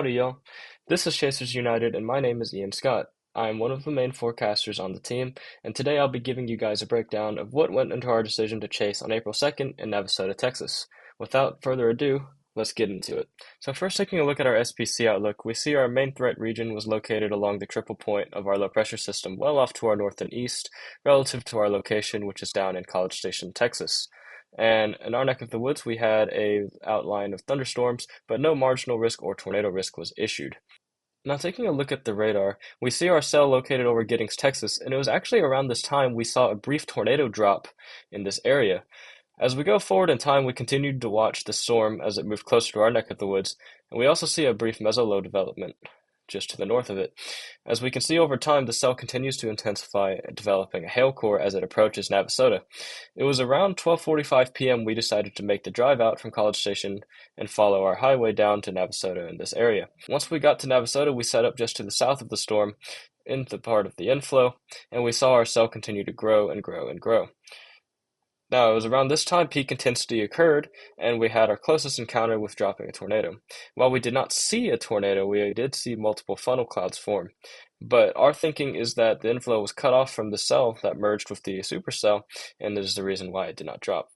Howdy, y'all. This is Chasers United, and my name is Ian Scott. I am one of the main forecasters on the team, and today I'll be giving you guys a breakdown of what went into our decision to chase on April 2nd in Navasota, Texas. Without further ado, let's get into it. So first, taking a look at our SPC outlook, we see our main threat region was located along the triple point of our low pressure system, well off to our north and east, relative to our location, which is down in College Station, Texas. And in our neck of the woods, we had a outline of thunderstorms, but no marginal risk or tornado risk was issued. Now, taking a look at the radar, we see our cell located over Giddings, Texas, and it was actually around this time we saw a brief tornado drop in this area. As we go forward in time, we continued to watch the storm as it moved closer to our neck of the woods, and we also see a brief mesolow development just to the north of it. As we can see over time, the cell continues to intensify, developing a hail core as it approaches Navasota. It was around 12:45 p.m. we decided to make the drive out from College Station and follow our highway down to Navasota in this area. Once we got to Navasota, we set up just to the south of the storm in the part of the inflow, and we saw our cell continue to grow and grow and grow. Now, it was around this time peak intensity occurred, and we had our closest encounter with dropping a tornado. While we did not see a tornado, we did see multiple funnel clouds form. But our thinking is that the inflow was cut off from the cell that merged with the supercell, and this is the reason why it did not drop.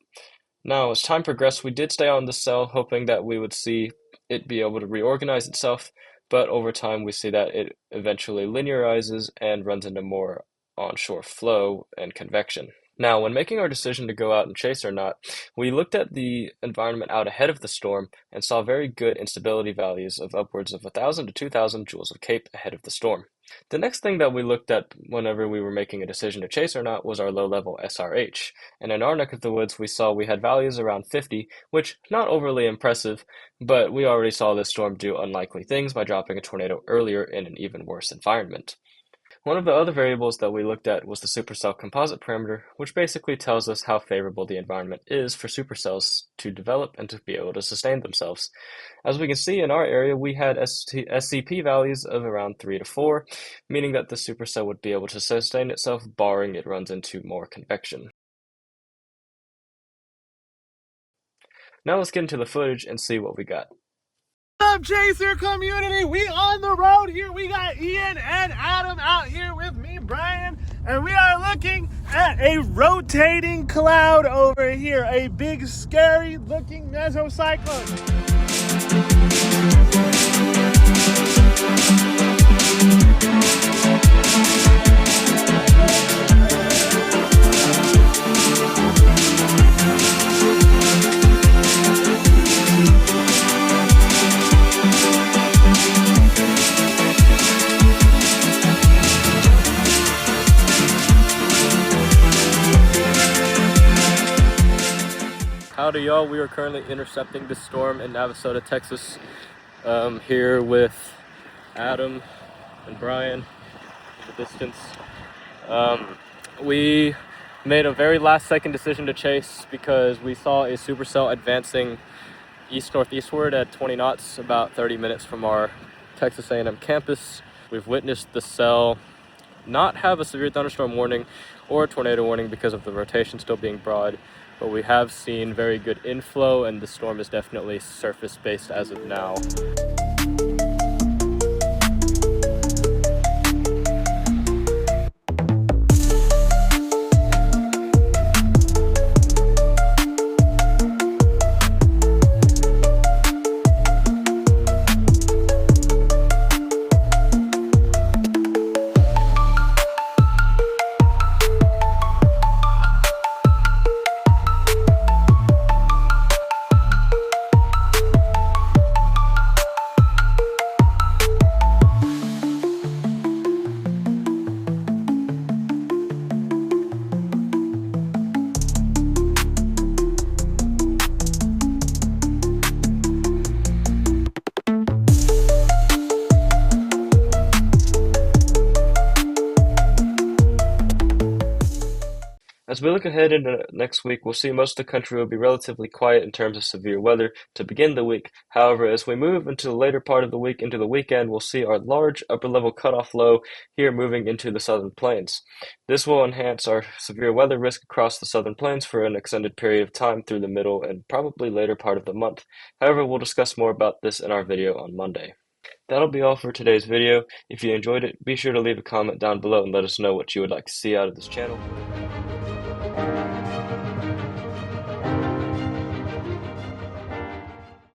Now, as time progressed, we did stay on the cell, hoping that we would see it be able to reorganize itself, but over time we see that it eventually linearizes and runs into more onshore flow and convection. Now, when making our decision to go out and chase or not, we looked at the environment out ahead of the storm and saw very good instability values of upwards of 1,000 to 2,000 joules of CAPE ahead of the storm. The next thing that we looked at whenever we were making a decision to chase or not was our low-level SRH, and in our neck of the woods we saw we had values around 50, which not overly impressive, but we already saw this storm do unlikely things by dropping a tornado earlier in an even worse environment. One of the other variables that we looked at was the supercell composite parameter, which basically tells us how favorable the environment is for supercells to develop and to be able to sustain themselves. As we can see in our area, we had SCP values of around 3 to 4, meaning that the supercell would be able to sustain itself barring it runs into more convection. Now let's get into the footage and see what we got. What's up, Chaser community? We on the road here. We got Ian and Adam out here with me, Brian, and we are looking at a rotating cloud over here, a big, scary looking mesocyclone. Howdy, y'all. We are currently intercepting the storm in Navasota, Texas, here with Adam and Brian in the distance. We made a very last-second decision to chase because we saw a supercell advancing east-northeastward at 20 knots, about 30 minutes from our Texas A&M campus. We've witnessed the cell not have a severe thunderstorm warning or a tornado warning because of the rotation still being broad, but we have seen very good inflow, and the storm is definitely surface-based as of now. As we look ahead into next week, we'll see most of the country will be relatively quiet in terms of severe weather to begin the week. However, as we move into the later part of the week, into the weekend, we'll see our large upper-level cutoff low here moving into the southern plains. This will enhance our severe weather risk across the southern plains for an extended period of time through the middle and probably later part of the month. However, we'll discuss more about this in our video on Monday. That'll be all for today's video. If you enjoyed it, be sure to leave a comment down below and let us know what you would like to see out of this channel.